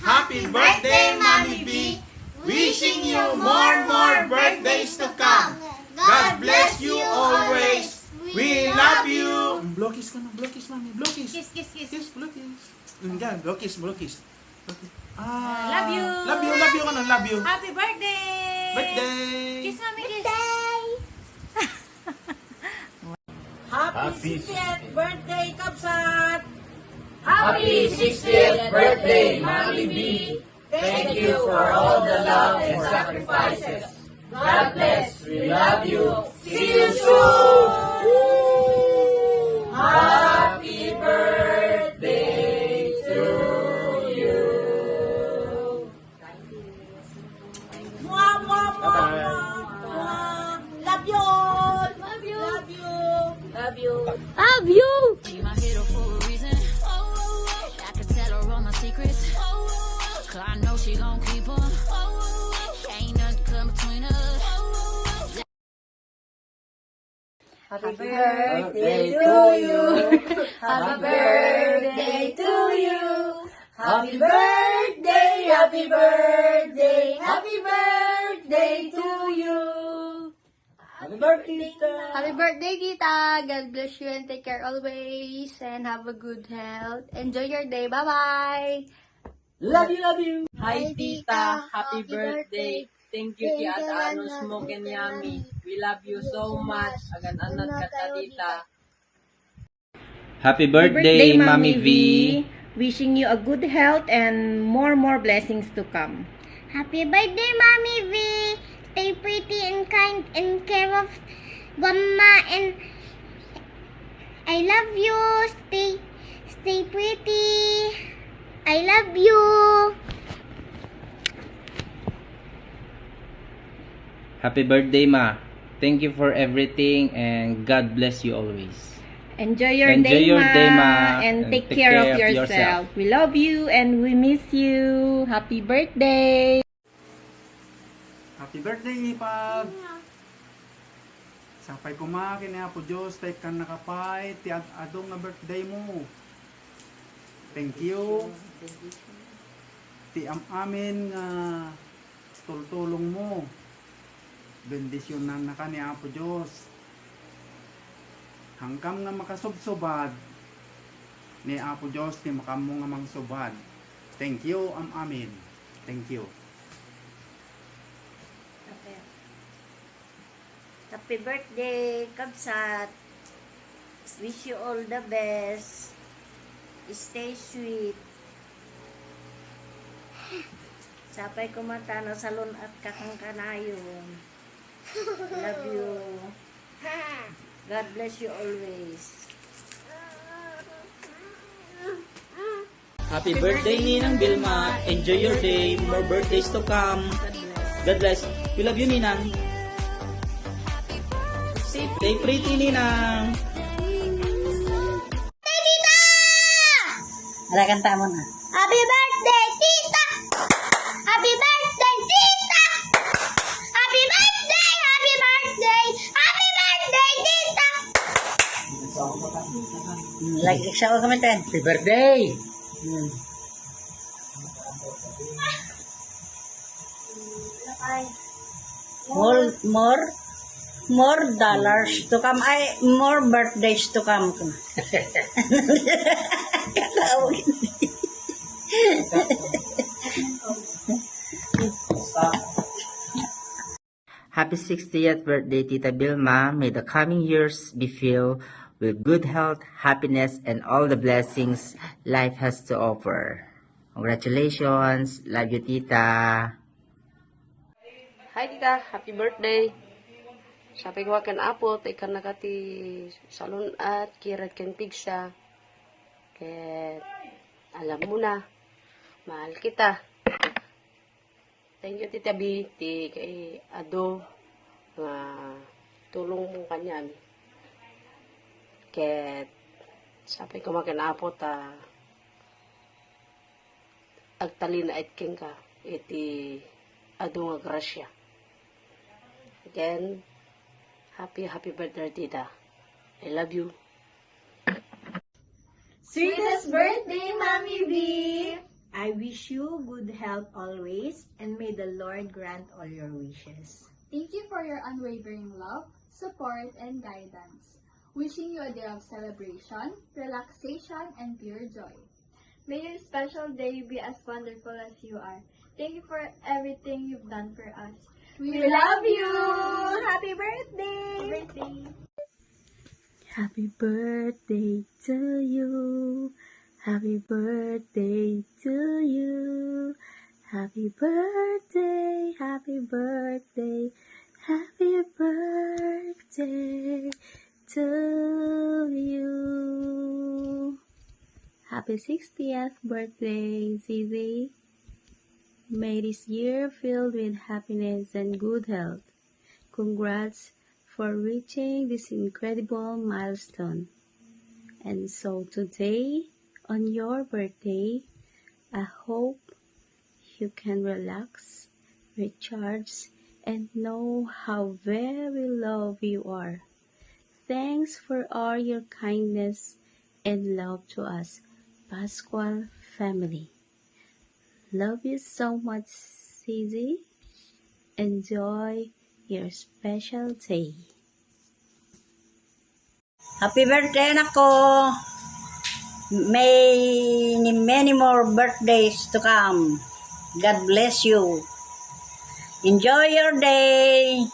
Happy birthday, Mommy B! Wishing you more birthdays to come. God bless you always. We love you. Blokis ka na, blokis, Mami, blokis. Kiss, kiss, kiss. Kiss, blokis. Yan, blokis, blokis. Love you. Love you ka na, love you. Happy birthday! Birthday! Kiss, Mami, kiss. Happy 60th birthday, Kapsat! Happy 60th birthday, Mommy B! Thank you for all the love and sacrifices. God bless. We love you. See you soon! Happy birthday to you! Mwah, mwah, mwah, mwah. Love you all! Love you! Love you! Love you. Love you! Be my hero for a reason. I can tell her all my secrets. Cause I know she gon' keep them. Ain't nothing come between us. Happy birthday to you! Happy birthday to you! Happy birthday, happy birthday, happy birthday to you! Happy birthday, Tita! Happy birthday, Tita! God bless you and take care always and have a good health. Enjoy your day. Bye-bye! Love you, love you! Hi, Tita. Happy birthday. Thank you, Tia Ano Smoke and Yummy. We love you so much. Agan-anat ka, Tita. Happy birthday, Mommy V. Wishing you a good health and more blessings to come. Happy birthday, Mommy V! Stay pretty and kind and care of Grandma and I love you. Stay pretty. I love you. Happy birthday, Ma. Thank you for everything and God bless you always. Enjoy your Enjoy day, your Ma, day, Ma, and take care of yourself. We love you and we miss you. Happy birthday! Happy birthday, Ipag! Sapay kumakin niya po Diyos, tay kan nakapay, ti adong nga birthday mo. Thank you. Ti amin nga tultulong mo. Bendisyonan na ka ni Apo Diyos. Hanggang nga makasubsubad ni Apo Diyos, ni makamo nga mangsubad. Thank you, amin. Thank you. Happy birthday, Kapsat! Wish you all the best. Stay sweet. Sapay kumata na salon at kakangkanayon. Love you. God bless you always. Happy birthday, Ninang Vilma. Enjoy your day. More birthdays to come. God bless. We love you, Ninang. Stay pretty, Ninang. Wala, kanta mo na. Happy birthday, tita! Happy birthday, tita! Happy birthday, happy birthday, happy birthday, tita! Lagi siya ko kamitin. Happy birthday! More dollars to come. Ay, more birthdays to come. Happy 60th birthday, Tita Vilma. May the coming years be filled with good health, happiness, and all the blessings life has to offer. Congratulations. Love you, Tita. Hi tita, happy birthday. Sabi ko kan apot, ikan nakati salon at kirat kan pigsa. Ket alam mo na, mahal kita. Thank you tita B, ti kay Ado, nga tulong mo kanyan. Ket sabi ko makan apot agtalin na itking ka, iti Ado nga grasya. Again, happy birthday, Tita. I love you. Sweetest birthday, Mommy V! I wish you good health always, and may the Lord grant all your wishes. Thank you for your unwavering love, support, and guidance. Wishing you a day of celebration, relaxation, and pure joy. May your special day be as wonderful as you are. Thank you for everything you've done for us. We love you! Happy birthday! Happy birthday to you. Happy birthday to you. Happy birthday, happy birthday, happy birthday to you. Happy 60th birthday, Zizi. May this year filled with happiness and good health. Congrats for reaching this incredible milestone. And so today, on your birthday, I hope you can relax, recharge, and know how very loved you are. Thanks for all your kindness and love to us, Pascual family. Love you so much, Cici. Enjoy your special day. Happy birthday, nako. May many more birthdays to come. God bless you. Enjoy your day.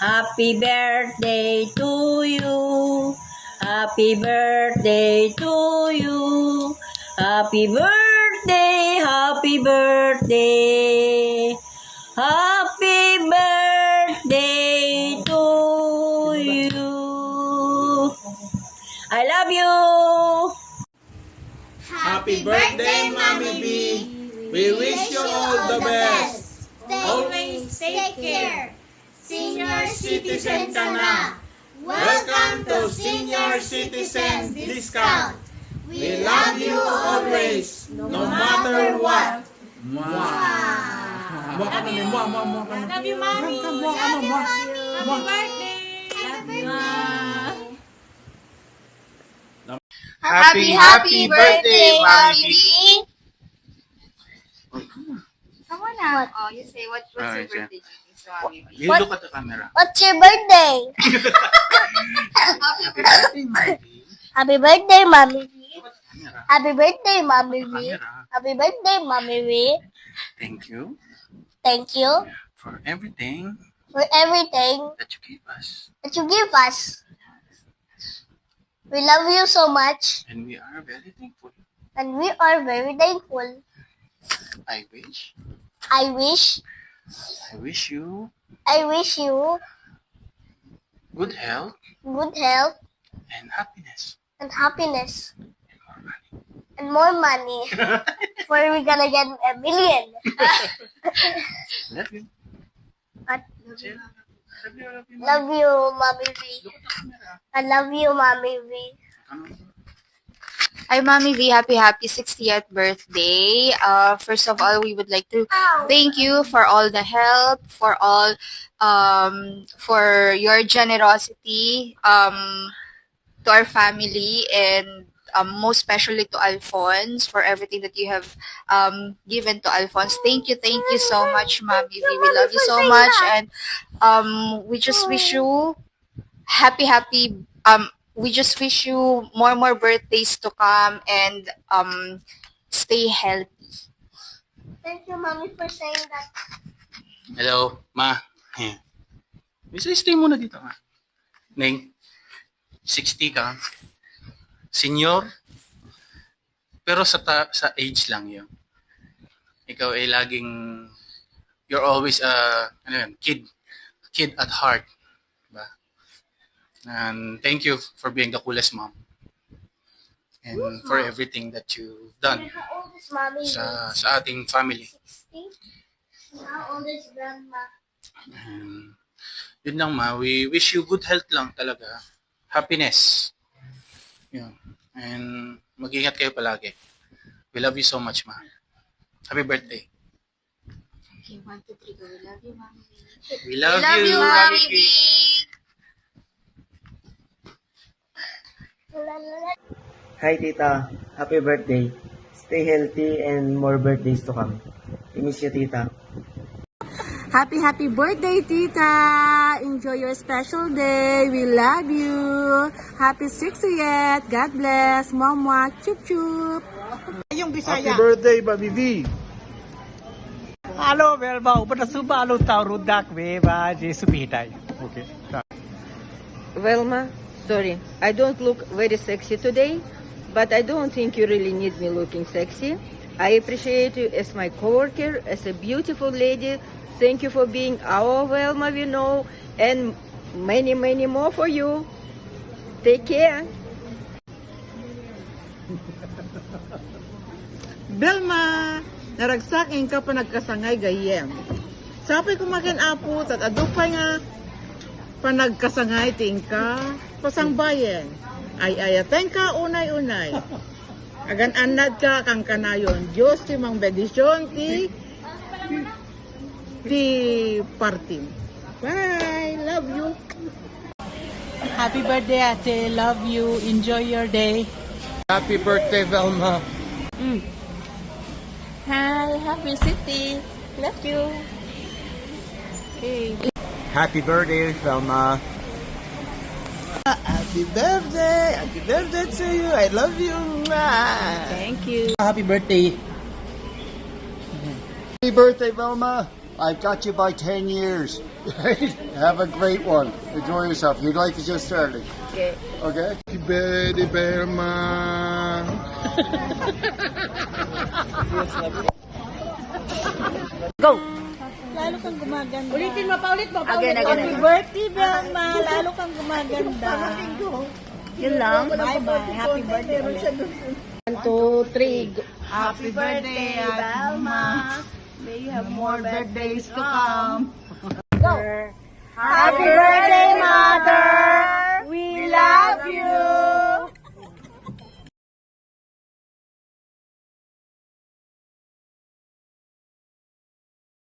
Happy birthday to you. Happy birthday to you. Happy birthday, happy birthday. Happy birthday to you. I love you. Happy birthday, Mommy B. We wish you all the best. Always take care. Senior citizen ka na. Welcome to Senior Citizen Discount. We love you always, no matter what. Mwah. Mwah ka na, mwah, mwah, mwah ka na. Love you, Mommy. Mwah ka na, mwah. Happy birthday. Happy birthday, Mommy B. Come on now. Oh, you say what's your birthday greetings to Mommy B? You look at the camera. What's your birthday? Happy birthday, Mommy B. Happy birthday, Mommy V. Camera. Happy birthday, Mommy V. Camera. Happy birthday, Mommy V. Thank you Thank you for everything for everything that you gave us. that you give us. We love you so much, And we are very thankful. and we are very thankful. I wish I wish you good health good health and happiness and happiness and more money. and more money. Where we gonna get $1 million? Love you. What? Love you, Mommy V. I love you, Mommy V. Hi, Mommy V. Happy 60th birthday. First of all, we would like to thank you for all the help, for all, for your generosity, to our family, and most especially to Alphonse for everything that you have given to Alphonse. Thank you so much, Mommy V. We love you so much, and we just wish you happy. We just wish you more birthdays to come, and stay healthy. Thank you, Mommy, for saying that. Hello, Ma. Stay muna dito, Ma. Neng, 60 ka. Senior. Pero sa age lang yun. Ikaw ay laging, you're always kid at heart. And thank you for being the coolest mom. And for everything that you've done How old is Mommy? sa ating family. 60? How old is Grandma? Yun lang, Ma. We wish you good health lang talaga. Happiness. Yun. And mag-ingat kayo palagi. We love you so much, Ma. Happy birthday. Okay, 1, 2, 3, go. We love you, Mommy V. We love you, Mommy V. Hi, Tita. Happy birthday. Stay healthy and more birthdays to come. We miss you, Tita. Happy birthday, Tita! Enjoy your special day. We love you. Happy 60th. God bless. Mama, chup chup. Yung Bisaya. Happy birthday, Bobby V. Hello, Velma. Upana subalo taurudak veva Jesu pitai. Okay. Velma, sorry, I don't look very sexy today, but I don't think you really need me looking sexy. I appreciate you as my coworker, as a beautiful lady. Thank you for being our Velma, we know, and many more for you. Take care. Belma, naragsakin ka pa nagkasangay gayem. Sapay kumakin apo, at adupay nga panagkasangay tingka, pasangbayen. Ay ayaten ka unay-unay. Agan anad ka kang kanayon. Diyos ti mang bedisyon ti party. Bye! Love you! Happy birthday, Ate. Love you. Enjoy your day. Happy birthday, Velma. Hi, happy city. Love you. Okay. Happy birthday, Velma. Happy birthday! Happy birthday to you! I love you! Thank you. Happy birthday! Happy birthday, Velma. I've got you by 10 years. Have a great one. Enjoy yourself. Your life is just starting. Okay. Okay? Happy birthday, Velma. Go! Lalo kang gumaganda. Ulitin mo pa, ulit mo. Again. Happy birthday, Velma. Lalo kang gumaganda. Yun lang. Bye-bye. Happy birthday. 1, 2, 3, go. Happy birthday, Velma. May you have more birthdays to come. Happy birthday, Ma!